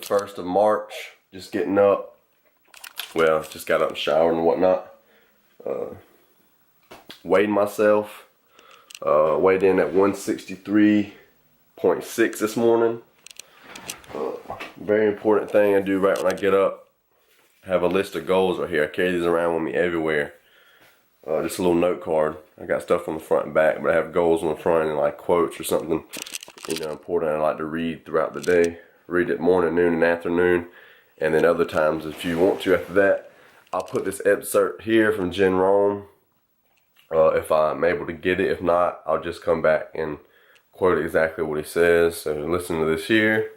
1st of March. Just getting up. Well, just got up and showered and whatnot. Weighed myself. Weighed in at 163.6 this morning. Very important thing I do right when I get up. I have a list of goals right here. I carry these around with me everywhere. Just a little note card. I got stuff on the front and back, but I have goals on the front and like quotes or something, important I like to read throughout the day. Read it morning, noon, and afternoon. And then other times, if you want to after that, I'll put this excerpt here from Jim Rohn. If I'm able to get it. If not, I'll just come back and quote exactly what he says. So listen to this here.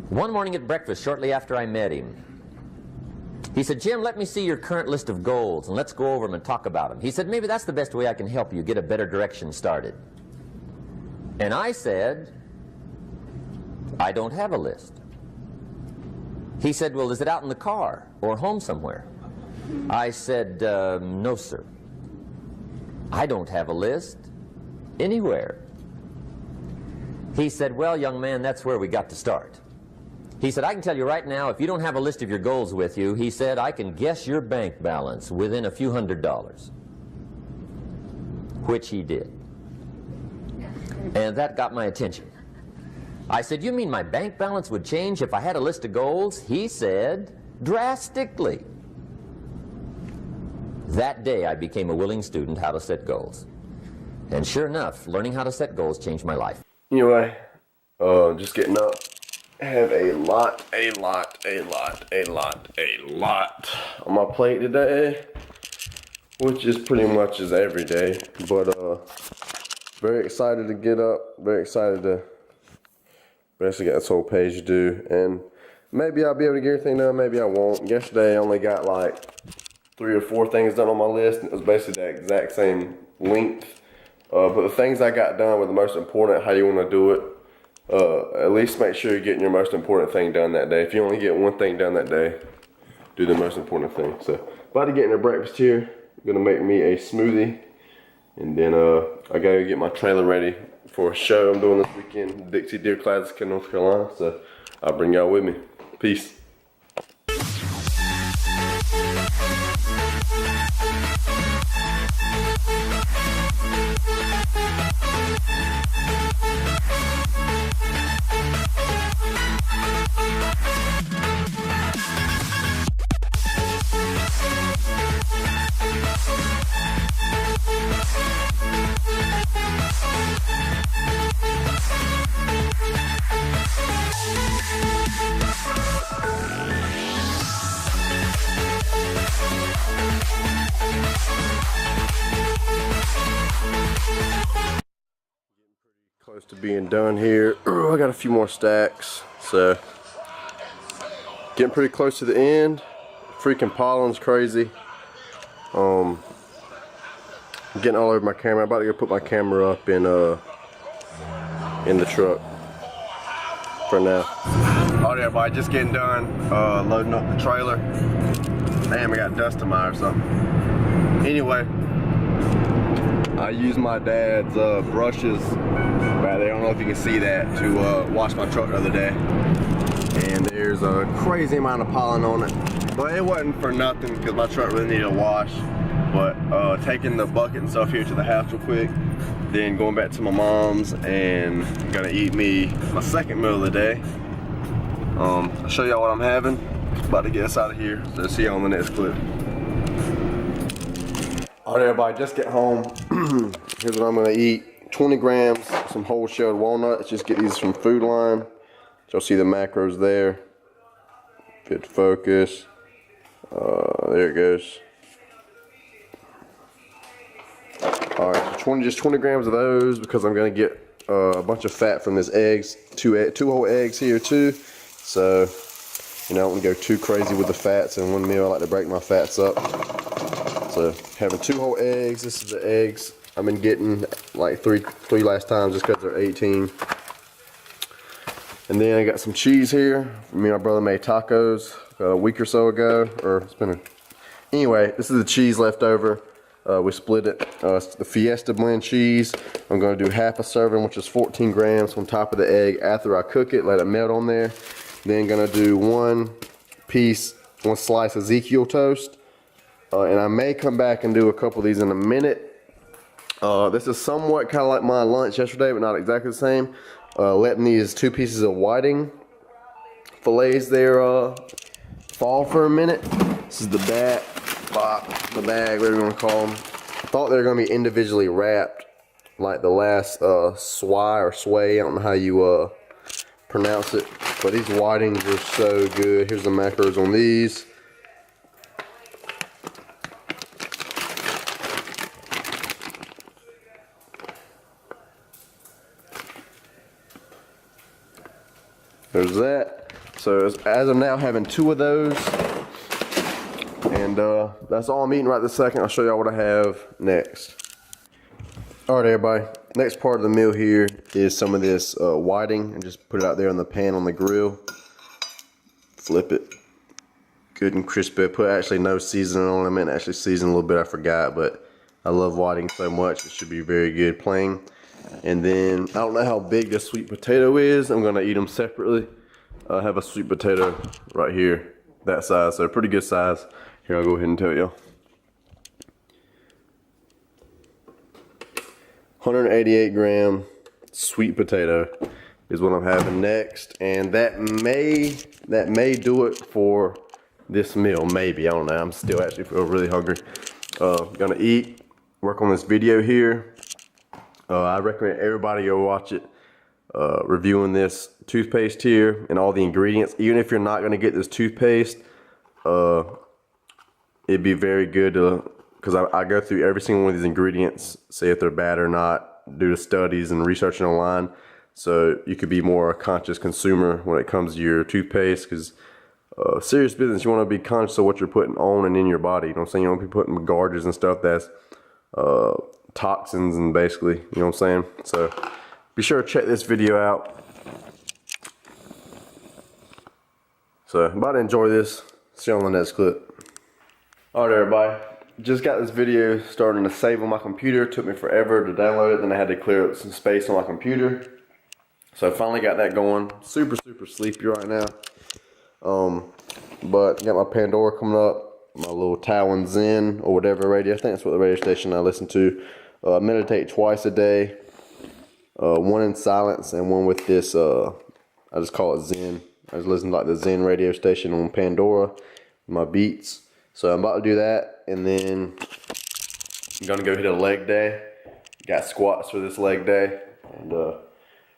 One morning at breakfast, shortly after I met him, he said, "Jim, let me see your current list of goals and let's go over them and talk about them." He said, "Maybe that's the best way I can help you get a better direction started." And I said, "I don't have a list." He said, "Well, is it out in the car or home somewhere?" I said, "No, sir. I don't have a list anywhere." He said, "Well, young man, that's where we got to start." He said, "I can tell you right now, if you don't have a list of your goals with you," he said, "I can guess your bank balance within a few $100s. Which he did. And that got my attention. I said, "You mean my bank balance would change if I had a list of goals?" He said, "Drastically." That day I became a willing student how to set goals. And sure enough, learning how to set goals changed my life. Anyway, just getting up. I have a lot on my plate today, which is pretty much as every day. But very excited to get up. Very excited to basically get this whole page to do, and maybe I'll be able to get everything done. Maybe I won't. Yesterday I only got like 3 or 4 things done on my list, and it was basically the exact same length. But the things I got done were the most important. How you want to do it. At least make sure you're getting your most important thing done that day. If you only get one thing done that day, do the most important thing. So, about to get into breakfast here. I'm gonna make me a smoothie, and then I gotta get my trailer ready for a show I'm doing this weekend, Dixie Deer Classic in North Carolina. So, I'll bring y'all with me. Peace. Close to being done here. I got a few more stacks, so getting pretty close to the end. Freaking pollen's crazy. Getting all over my camera. I'm about to go put my camera up in the truck for now. Alright everybody, just getting done loading up the trailer. Damn, I got dust in my eye or something. Anyway, I used my dad's brushes right there. I don't know if you can see that, to wash my truck the other day. And there's a crazy amount of pollen on it. But it wasn't for nothing because my truck really needed a wash. But taking the bucket and stuff here to the house real quick, then going back to my mom's and gonna eat me my second meal of the day. I'll show y'all what I'm having. About to get us out of here. So see y'all on the next clip. Alright everybody, just get home. Here's what I'm gonna eat. 20 grams, some whole shelled walnuts. Just get these from Food Line. You'll see the macros there. Fit to focus. There it goes. Alright, so just 20 grams of those because I'm gonna get a bunch of fat from these eggs. Two whole eggs here too. So, I don't want to go too crazy with the fats in one meal. I like to break my fats up. So, having 2 whole eggs. This is the eggs I've been getting like three last times just because they're 18. And then I got some cheese here. Me and my brother made tacos a week or so ago, or it's been anyway, this is the cheese left over. We split it. It's the Fiesta blend cheese. I'm going to do half a serving, which is 14 grams on top of the egg after I cook it, let it melt on there. Then going to do one slice Ezekiel toast. And I may come back and do a couple of these in a minute. This is somewhat kind of like my lunch yesterday, but not exactly the same. Letting these 2 pieces of whiting fillets there fall for a minute. This is the bag, whatever you want to call them. I thought they were going to be individually wrapped, like the last sway. I don't know how you pronounce it, but these whitings are so good. Here's the macros on these. There's that. So as of now, having 2 of those, and that's all I'm eating right this second. I'll show y'all what I have next. All right, everybody. Next part of the meal here is some of this whiting, and just put it out there on the pan on the grill. Flip it, good and crispy. Put actually no seasoning on it. I meant to actually season a little bit. I forgot, but I love whiting so much. It should be very good plain. And then I don't know how big this sweet potato is. I'm gonna eat them separately. I have a sweet potato right here, that size, so pretty good size. Here, I'll go ahead and tell you. 188 gram sweet potato is what I'm having next, and that may do it for this meal. Maybe, I don't know. I'm still actually feel really hungry. Gonna eat, work on this video here. I recommend everybody go watch it. Reviewing this toothpaste here and all the ingredients. Even if you're not going to get this toothpaste, it'd be very good to, because I go through every single one of these ingredients, see if they're bad or not, do the studies and researching online, so you could be more a conscious consumer when it comes to your toothpaste. Because serious business, you want to be conscious of what you're putting on and in your body. You know what I'm saying? You don't be putting garbage and stuff that's toxins, and basically, you know what I'm saying? So be sure to check this video out. So I'm about to enjoy this. See you on the next clip. Alright, everybody, just got this video starting to save on my computer. It took me forever to download it, then I had to clear up some space on my computer. So I finally got that going. Super sleepy right now. But got my Pandora coming up, my little Talon Zen or whatever radio. I think that's what the radio station I listen to. I meditate twice a day. One in silence and one with this, I just call it Zen. I just listen to like the Zen radio station on Pandora, my beats. So I'm about to do that, and then I'm gonna go hit a leg day. Got squats for this leg day, and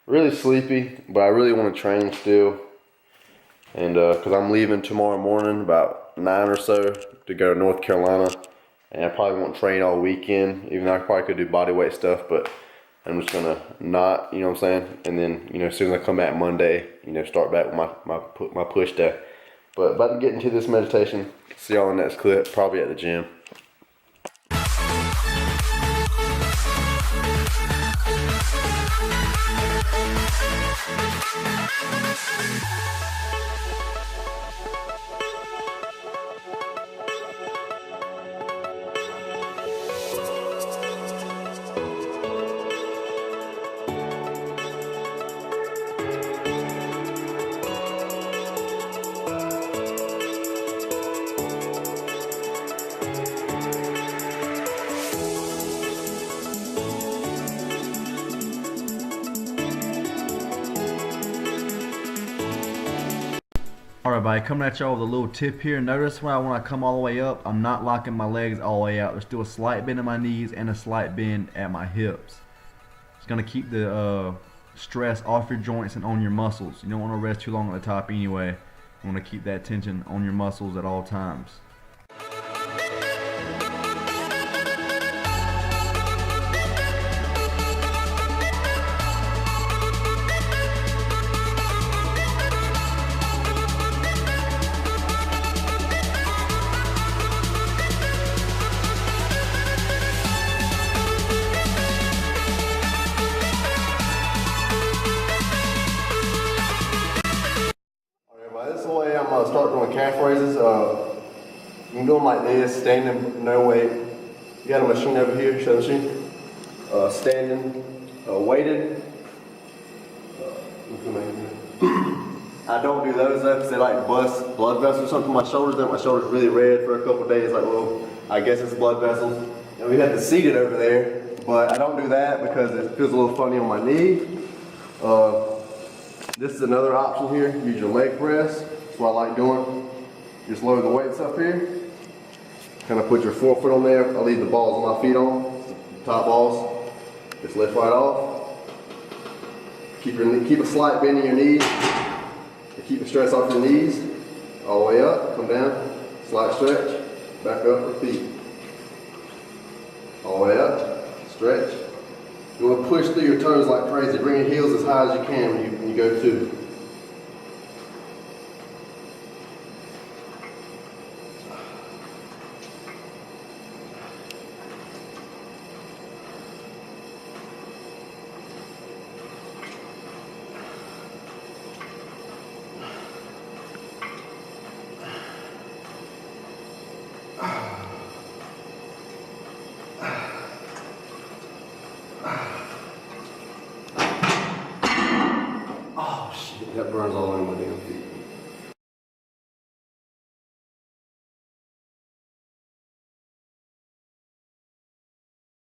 really sleepy, but I really want to train still. And cause I'm leaving tomorrow morning about 9 or so to go to North Carolina, and I probably won't train all weekend, even though I probably could do body weight stuff, but I'm just gonna not, you know what I'm saying? And then, you know, as soon as I come back Monday, you know, start back with my push day. But about to get into this meditation. See y'all in the next clip, probably at the gym. Alright, everybody, coming at y'all with a little tip here. Notice when I come all the way up, I'm not locking my legs all the way out. There's still a slight bend in my knees and a slight bend at my hips. It's going to keep the stress off your joints and on your muscles. You don't want to rest too long at the top anyway. You want to keep that tension on your muscles at all times. This is the way I'm going to start doing calf raises. You can do them like this, standing, no weight. You got a machine over here, show the machine. Standing, weighted. I don't do those though because they like bust blood vessels or something in my shoulders. My shoulder's really red for a couple of days. Like, well, I guess it's blood vessels. And we had to seat it over there, but I don't do that because it feels a little funny on my knee. This is another option here. Use your leg press. That's what I like doing. Just lower the weights up here. Kind of put your forefoot on there. I leave the balls on my feet on, the top balls. Just lift right off. Keep a slight bend in your knees. Keep the stress off your knees. All the way up, come down, slight stretch, back up, repeat. All the way up, stretch. You want to push through your toes like crazy. Bring your heels as high as you can when you go to. Oh shit, that burns all over my damn feet.